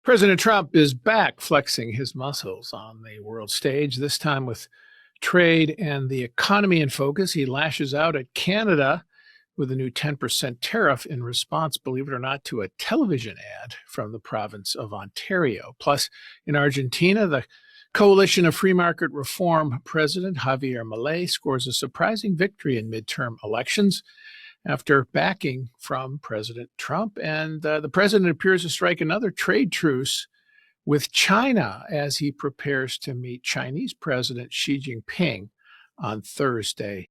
President Trump is back flexing his muscles on the world stage, this time with trade and the economy in focus. He lashes out at Canada with a new 10% tariff in response, believe it or not, to a television ad from the province of Ontario. Plus, in Argentina, the coalition of free market reform president Javier Milei scores a surprising victory in midterm elections after backing from President Trump. And the president appears to strike another trade truce with China as he prepares to meet Chinese President Xi Jinping on Thursday.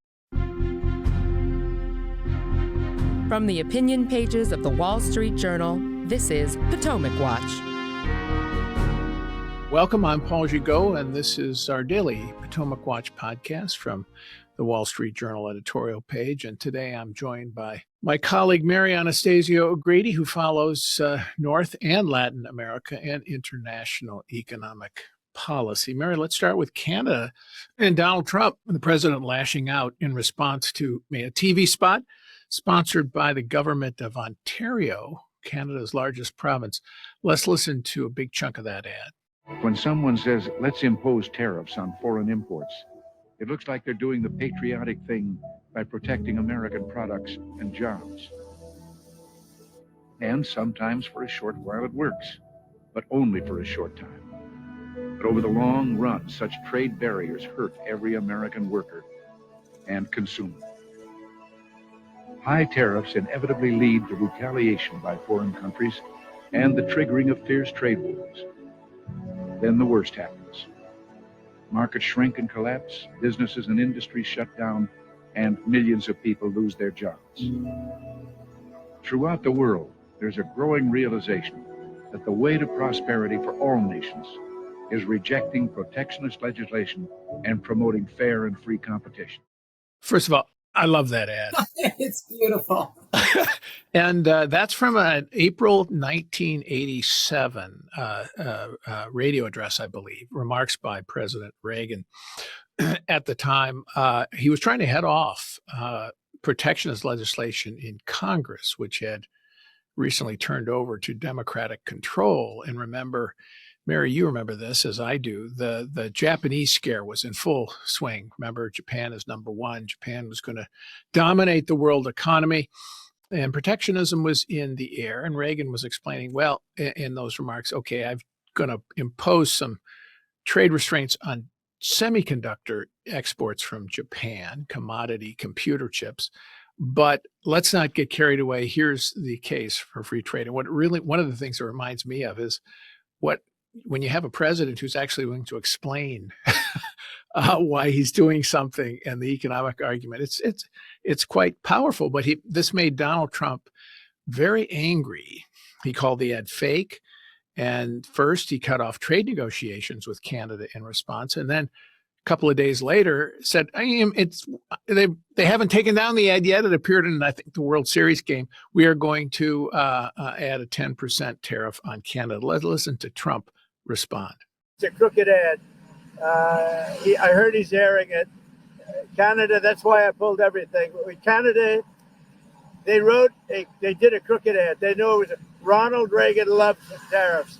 From the opinion pages of the Wall Street Journal, this is Potomac Watch. Welcome, I'm Paul Gigot, and this is our daily Potomac Watch podcast from the Wall Street Journal editorial page. And today I'm joined by my colleague, Mary Anastasio O'Grady, who follows North and Latin America and international economic policy. Mary, let's start with Canada and Donald Trump, the president lashing out in response to a TV spot sponsored by the government of Ontario, Canada's largest province. Let's listen to a big chunk of that ad. When someone says, let's impose tariffs on foreign imports, it looks like they're doing the patriotic thing by protecting American products and jobs. And sometimes for a short while it works, but only for a short time. But over the long run, such trade barriers hurt every American worker and consumer. High tariffs inevitably lead to retaliation by foreign countries and the triggering of fierce trade wars. Then the worst happens. Markets shrink and collapse, businesses and industries shut down, and millions of people lose their jobs. Throughout the world, there's a growing realization that the way to prosperity for all nations is rejecting protectionist legislation and promoting fair and free competition. First of all, I love that ad. It's beautiful. And that's from an April 1987 radio address, I believe, remarks by President Reagan. At the time, he was trying to head off protectionist legislation in Congress, which had recently turned over to Democratic control. And remember, Mary, you remember this as I do, the Japanese scare was in full swing. Remember, Japan is number one. Japan was going to dominate the world economy, and protectionism was in the air. And Reagan was explaining, well, in those remarks, okay, I'm going to impose some trade restraints on semiconductor exports from Japan, commodity computer chips. But let's not get carried away. Here's the case for free trade. And one of the things it reminds me of is when you have a president who's actually willing to explain why he's doing something and the economic argument, it's quite powerful. But this made Donald Trump very angry. He called the ad fake. And first, he cut off trade negotiations with Canada in response. And then a couple of days later said, they haven't taken down the ad yet. It appeared in, I think, the World Series game. We are going to add a 10% tariff on Canada. Let's listen to Trump respond. It's a crooked ad. I heard he's airing it. Canada, that's why I pulled everything. With Canada, they did a crooked ad. They knew it was Ronald Reagan loved tariffs.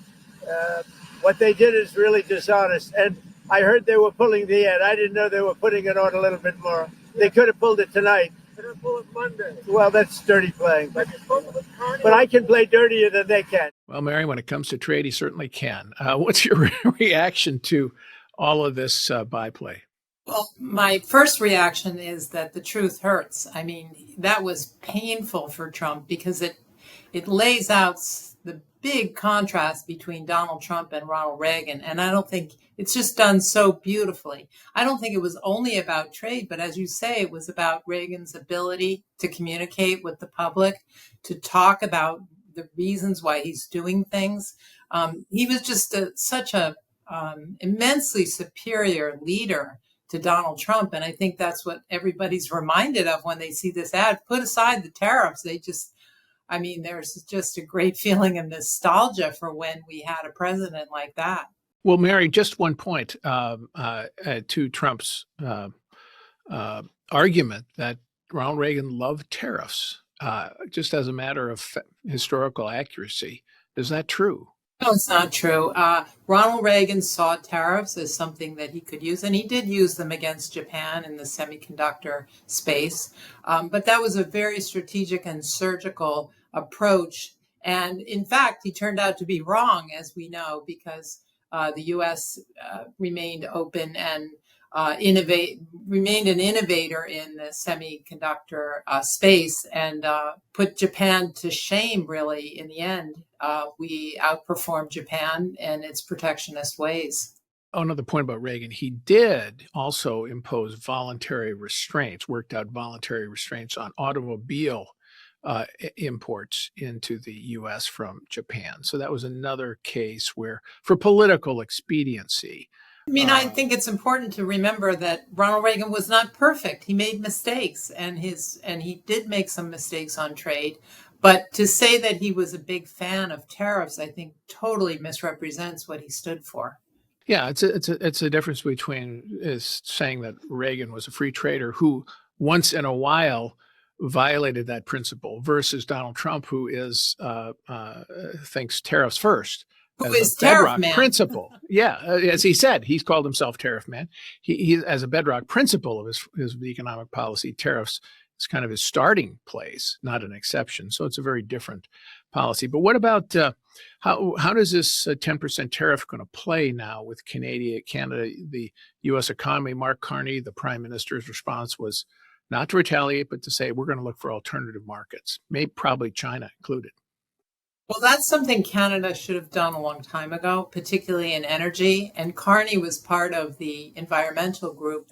What they did is really dishonest. And I heard they were pulling the ad. I didn't know they were putting it on a little bit more. They could have pulled it tonight. Could have pulled it Monday. Well, that's dirty playing. But I can play dirtier than they can. Well, Mary, when it comes to trade, he certainly can. What's your reaction to all of this byplay? Well, my first reaction is that the truth hurts. I mean, that was painful for Trump because it lays out the big contrast between Donald Trump and Ronald Reagan. And I don't think it's just done so beautifully. I don't think it was only about trade, but as you say, it was about Reagan's ability to communicate with the public, to talk about the reasons why he's doing things. He was just such a immensely superior leader to Donald Trump. And I think that's what everybody's reminded of when they see this ad. Put aside the tariffs, there's just a great feeling of nostalgia for when we had a president like that. Well, Mary, just one point to Trump's argument that Ronald Reagan loved tariffs, just as a matter of historical accuracy. Is that true? No, it's not true. Ronald Reagan saw tariffs as something that he could use, and he did use them against Japan in the semiconductor space. But that was a very strategic and surgical approach. And in fact, he turned out to be wrong, as we know, because the U.S. Remained open and remained an innovator in the semiconductor space, and put Japan to shame, really, in the end. We outperformed Japan and its protectionist ways. Oh, another point about Reagan, he did also impose voluntary restraints, worked out voluntary restraints on automobile imports into the U.S. from Japan. So that was another case where, for political expediency. I mean, I think it's important to remember that Ronald Reagan was not perfect. He made mistakes, and he did make some mistakes on trade. But to say that he was a big fan of tariffs, I think totally misrepresents what he stood for. Yeah, it's a difference between is saying that Reagan was a free trader who once in a while violated that principle versus Donald Trump, who is thinks tariffs first Who as a is tariff bedrock man? principle. Yeah, as he said, he's called himself tariff man. He as a bedrock principle of his economic policy, tariffs is kind of his starting place, not an exception. So it's a very different policy. But what about how does this 10% tariff going to play now with Canada, the U.S. economy? Mark Carney, the prime minister's response was not to retaliate, but to say we're going to look for alternative markets, maybe probably China included. Well, that's something Canada should have done a long time ago, particularly in energy. And Carney was part of the environmental group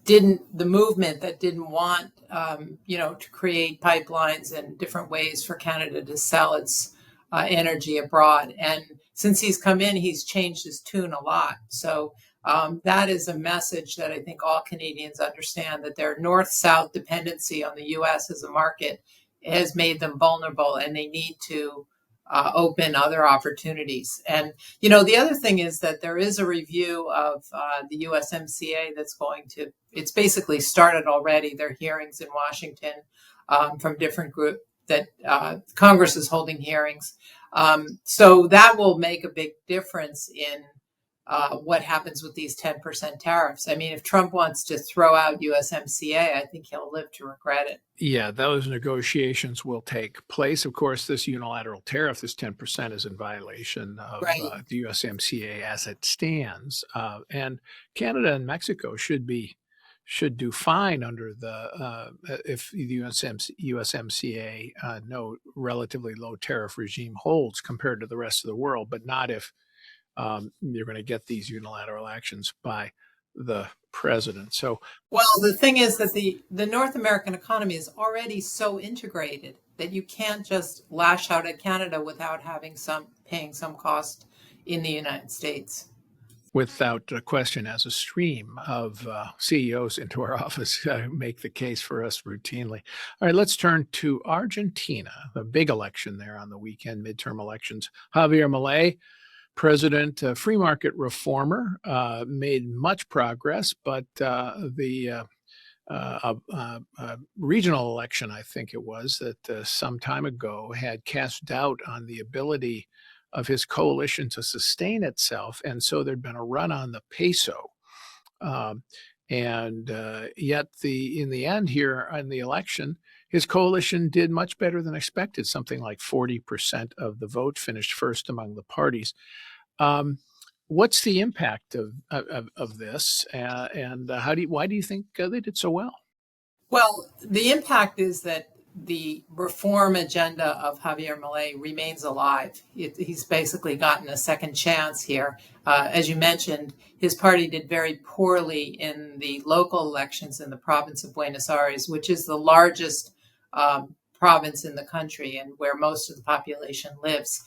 the movement that didn't want, to create pipelines and different ways for Canada to sell its energy abroad. And since he's come in, he's changed his tune a lot. So that is a message that I think all Canadians understand, that their north-south dependency on the U.S. as a market has made them vulnerable, and they need to open other opportunities. And, the other thing is that there is a review of the USMCA it's basically started already. There are hearings in Washington from different groups that Congress is holding hearings. So that will make a big difference in what happens with these 10% tariffs. I mean, if Trump wants to throw out USMCA, I think he'll live to regret it. Yeah, those negotiations will take place. Of course, this unilateral tariff, this 10%, is in violation of the USMCA as it stands. And Canada and Mexico should do fine under if the USMCA no relatively low tariff regime holds compared to the rest of the world, but not if you're going to get these unilateral actions by the president. So, well, the thing is that the North American economy is already so integrated that you can't just lash out at Canada without paying some cost in the United States. Without a question, as a stream of CEOs into our office make the case for us routinely. All right, let's turn to Argentina, the big election there on the weekend, midterm elections. Javier Milei, president, free market reformer, made much progress, but the regional election, I think it was, that some time ago had cast doubt on the ability of his coalition to sustain itself. And so there'd been a run on the peso. Yet in the end here in the election, his coalition did much better than expected. Something like 40% of the vote finished first among the parties. What's the impact of this, and why do you think they did so well? Well, the impact is that the reform agenda of Javier Milei remains alive. He's basically gotten a second chance here. As you mentioned, his party did very poorly in the local elections in the province of Buenos Aires, which is the largest province in the country and where most of the population lives.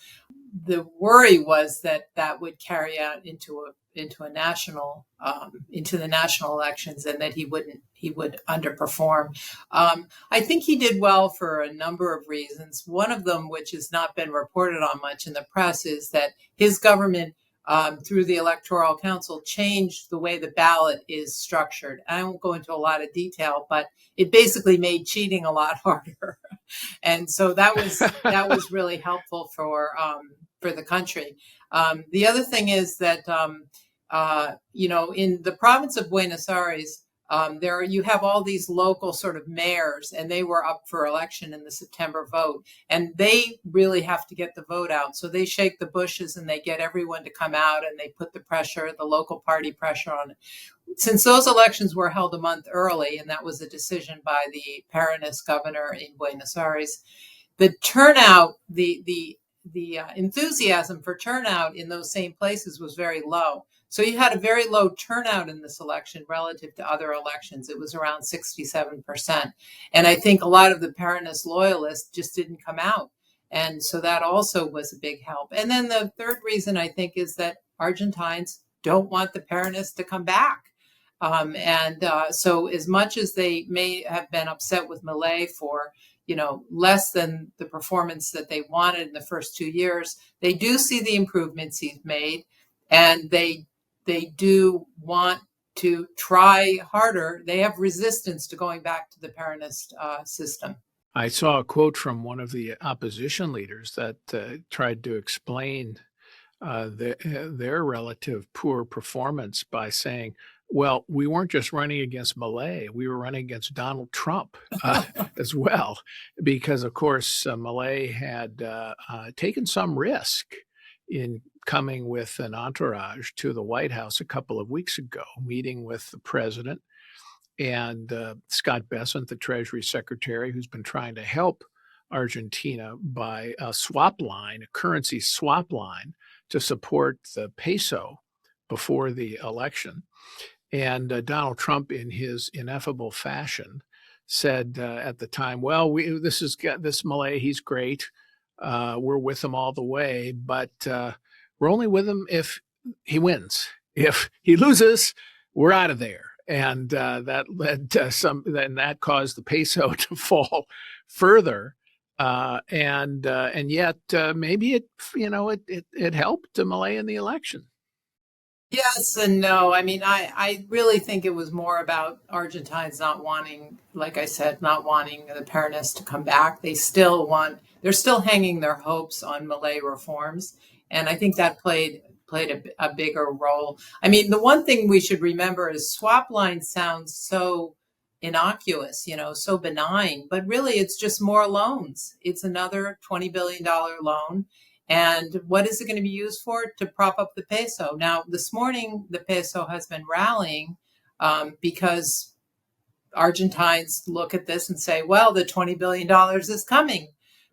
The worry was that would carry out into the national elections, and that he would underperform. I think he did well for a number of reasons. One of them, which has not been reported on much in the press, is that his government, through the Electoral Council, changed the way the ballot is structured. I won't go into a lot of detail, but it basically made cheating a lot harder. And so that was really helpful for for the country. The other thing is that, in the province of Buenos Aires, you have all these local sort of mayors, and they were up for election in the September vote, and they really have to get the vote out. So they shake the bushes and they get everyone to come out, and they put the local party pressure on it. Since those elections were held a month early, and that was a decision by the Peronist governor in Buenos Aires, the turnout, the enthusiasm for turnout in those same places was very low. So you had a very low turnout in this election relative to other elections. It was around 67%. And I think a lot of the Peronist loyalists just didn't come out. And so that also was a big help. And then the third reason, I think, is that Argentines don't want the Peronists to come back. So as much as they may have been upset with Milei for less than the performance that they wanted in the first 2 years, they do see the improvements he's made, and they do want to try harder. They have resistance to going back to the Peronist system. I saw a quote from one of the opposition leaders that tried to explain their relative poor performance by saying, well, we weren't just running against Milei, we were running against Donald Trump as well, because, of course, Milei had taken some risk in coming with an entourage to the White House a couple of weeks ago, meeting with the president and Scott Bessent, the Treasury Secretary, who's been trying to help Argentina by a swap line, a currency swap line, to support the peso before the election. And Donald Trump, in his ineffable fashion, said at the time, well, this Milei, he's great. We're with him all the way, but we're only with him if he wins. If he loses, we're out of there. And that led to that caused the peso to fall further. And yet maybe it helped Milei in the election. Yes and no. I mean, I really think it was more about Argentines not wanting, like I said, not wanting the Peronists to come back. They're still hanging their hopes on Milei reforms. And I think that played a bigger role. I mean, the one thing we should remember is swap line sounds so innocuous, so benign, but really it's just more loans. It's another $20 billion loan. And what is it going to be used for? To prop up the peso. Now, this morning, the peso has been rallying because Argentines look at this and say, well, the $20 billion is coming.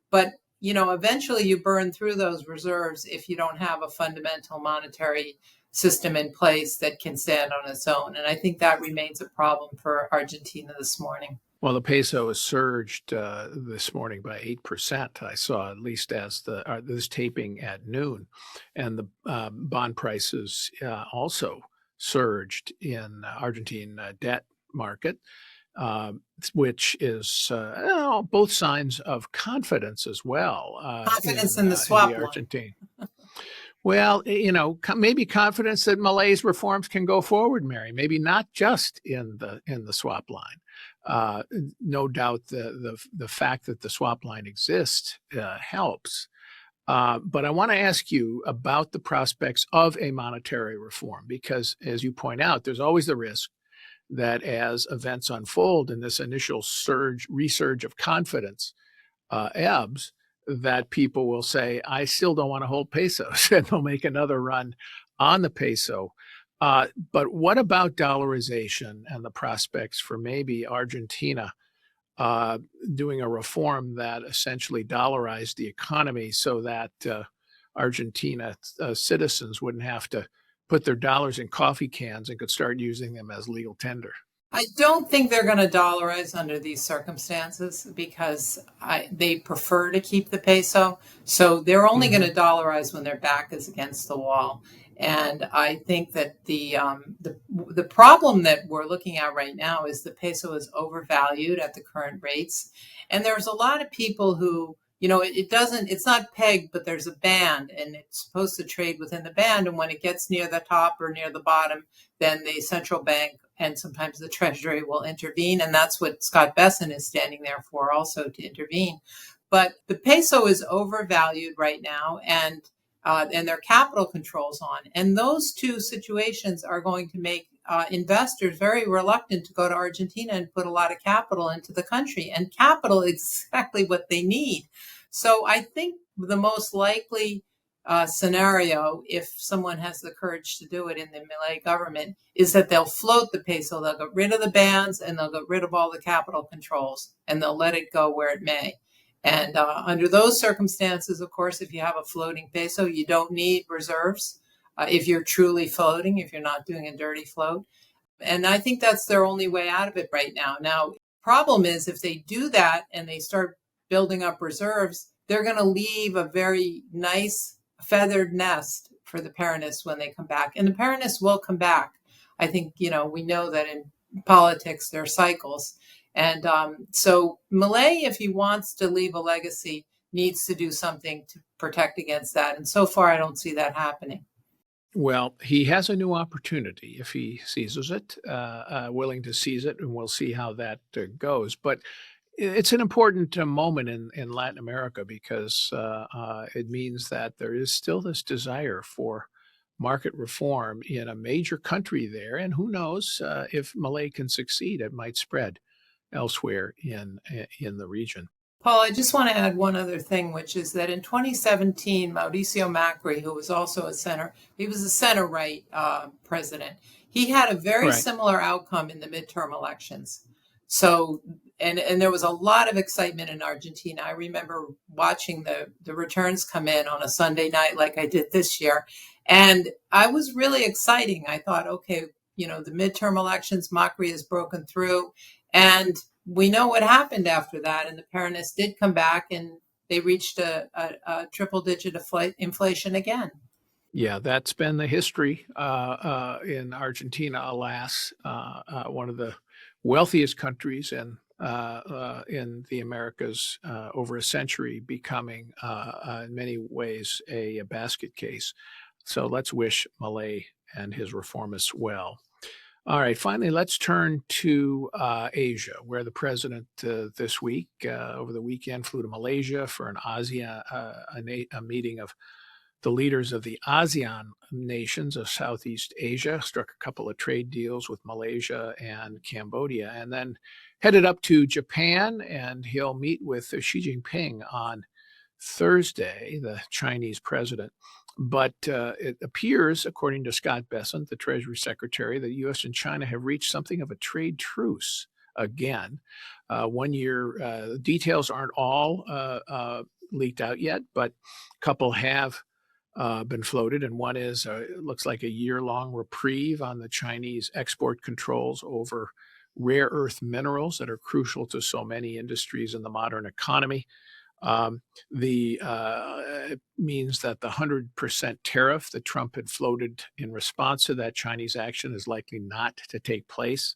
But, eventually you burn through those reserves if you don't have a fundamental monetary system in place that can stand on its own. And I think that remains a problem for Argentina this morning. Well, the peso has surged this morning by 8%. I saw, at least as this taping at noon, and the bond prices also surged in Argentine debt market, which is both signs of confidence as well. Confidence in the swap in the Argentine. Well, maybe confidence that Milei's reforms can go forward, Mary. Maybe not just in the swap line. No doubt the fact that the swap line exists helps. But I want to ask you about the prospects of a monetary reform, because, as you point out, there's always the risk that as events unfold and this initial resurge of confidence ebbs, that people will say, I still don't want to hold pesos, and they'll make another run on the peso. But what about dollarization and the prospects for maybe Argentina doing a reform that essentially dollarized the economy so that Argentina citizens wouldn't have to put their dollars in coffee cans and could start using them as legal tender? I don't think they're going to dollarize under these circumstances because they prefer to keep the peso. So they're only going to dollarize when their back is against the wall. And I think that the problem that we're looking at right now is the peso is overvalued at the current rates. And there's a lot of people who, it's not pegged, but there's a band, and it's supposed to trade within the band. And when it gets near the top or near the bottom, then the central bank and sometimes the Treasury will intervene. And that's what Scott Bessent is standing there for, also to intervene. But the peso is overvalued right now. And and their capital controls on. And those two situations are going to make investors very reluctant to go to Argentina and put a lot of capital into the country. And capital is exactly what they need. So I think the most likely scenario, if someone has the courage to do it in the Milei government, is that they'll float the peso. They'll get rid of the bans and they'll get rid of all the capital controls and they'll let it go where it may. And under those circumstances, of course, if you have a floating peso, you don't need reserves if you're truly floating, if you're not doing a dirty float. And I think that's their only way out of it right now. Now, problem is if they do that and they start building up reserves, they're going to leave a very nice feathered nest for the Peronists when they come back. And the Peronists will come back. I think, we know that in politics, there are cycles. And so Milei, if he wants to leave a legacy, needs to do something to protect against that. And so far, I don't see that happening. Well, he has a new opportunity if he seizes it, willing to seize it, and we'll see how that goes. But it's an important moment in Latin America because it means that there is still this desire for market reform in a major country there. And who knows if Milei can succeed, it might spread elsewhere in the region. Paul, I just want to add one other thing, which is that in 2017, Mauricio Macri, who was also he was a center-right president. He had a very similar outcome in the midterm elections. So, and there was a lot of excitement in Argentina. I remember watching the returns come in on a Sunday night like I did this year. And I was really exciting. I thought, okay, the midterm elections, Macri has broken through. And we know what happened after that. And the Peronists did come back and they reached a triple-digit inflation again. Yeah, that's been the history in Argentina, alas, one of the wealthiest countries in the Americas over a century, becoming in many ways a basket case. So let's wish Milei and his reformists well. All right, finally, let's turn to Asia, where the president this week, over the weekend, flew to Malaysia for an ASEAN, a meeting of the leaders of the ASEAN nations of Southeast Asia, struck a couple of trade deals with Malaysia and Cambodia, and then headed up to Japan, and he'll meet with Xi Jinping on Thursday, the Chinese president. But it appears, according to Scott Bessent, the Treasury Secretary, that U.S. and China have reached something of a trade truce again. 1 year, details aren't all leaked out yet, but a couple have been floated. And one is, it looks like a year-long reprieve on the Chinese export controls over rare earth minerals that are crucial to so many industries in the modern economy. It means that the 100% tariff that Trump had floated in response to that Chinese action is likely not to take place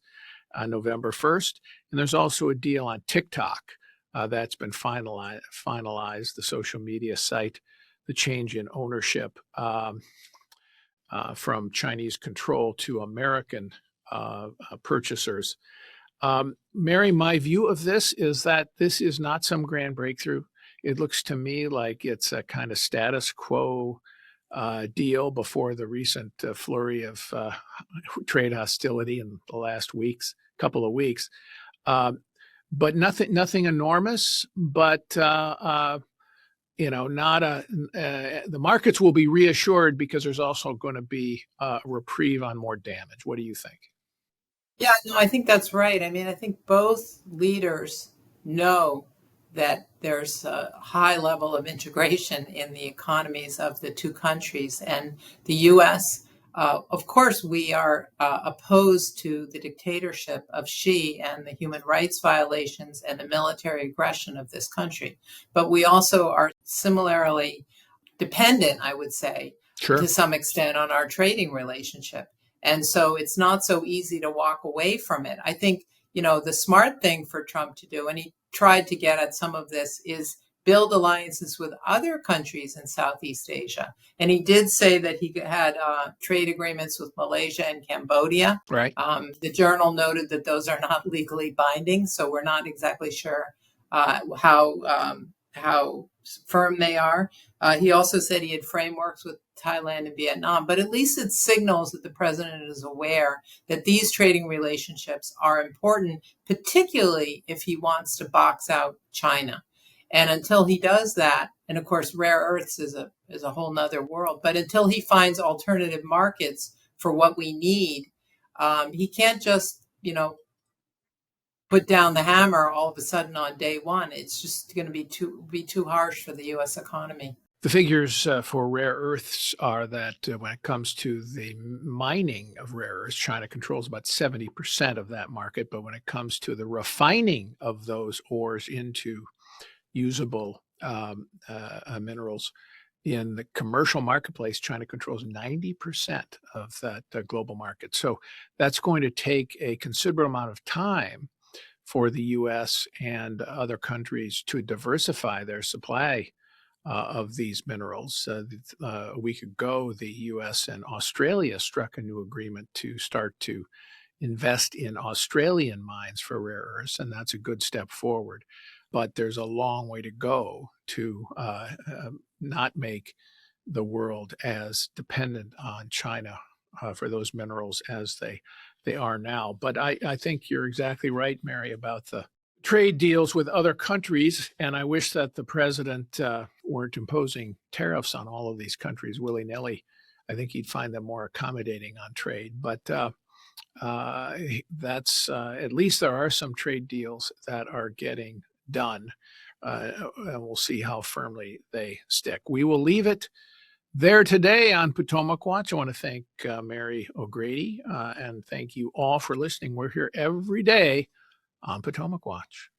on November 1st. And there's also a deal on TikTok that's been finalized, the social media site, the change in ownership from Chinese control to American purchasers. Mary, my view of this is that this is not some grand breakthrough. It looks to me like it's a kind of status quo deal before the recent flurry of trade hostility in the last couple of weeks. But nothing enormous, but not the markets will be reassured because there's also going to be a reprieve on more damage. What do you think? Yeah, no, I think that's right. I mean, I think both leaders know that there's a high level of integration in the economies of the two countries. And the U.S., of course, we are opposed to the dictatorship of Xi and the human rights violations and the military aggression of this country. But we also are similarly dependent, I would say, to some extent on our trading relationship. And so it's not so easy to walk away from it. I think, the smart thing for Trump to do, and he tried to get at some of this, is build alliances with other countries in Southeast Asia. And he did say that he had trade agreements with Malaysia and Cambodia. Right. The Journal noted that those are not legally binding, so we're not exactly sure how firm they are. He also said he had frameworks with Thailand and Vietnam, but at least it signals that the president is aware that these trading relationships are important, particularly if he wants to box out China. And until he does that, and of course, rare earths is a whole nother world, but until he finds alternative markets for what we need, he can't just, put down the hammer all of a sudden on day one. It's just going to be too harsh for the U.S. economy. The figures for rare earths are that when it comes to the mining of rare earths, China controls about 70% of that market. But when it comes to the refining of those ores into usable minerals in the commercial marketplace, China controls 90% of that global market. So that's going to take a considerable amount of time for the U.S. and other countries to diversify their supply of these minerals. A week ago, the U.S. and Australia struck a new agreement to start to invest in Australian mines for rare earths, and that's a good step forward. But there's a long way to go to not make the world as dependent on China for those minerals as they are now. But I think you're exactly right, Mary, about the trade deals with other countries. And I wish that the president weren't imposing tariffs on all of these countries willy-nilly. I think he'd find them more accommodating on trade. But that's at least there are some trade deals that are getting done. And we'll see how firmly they stick. We will leave it there today on Potomac Watch. I want to thank Mary O'Grady and thank you all for listening. We're here every day on Potomac Watch.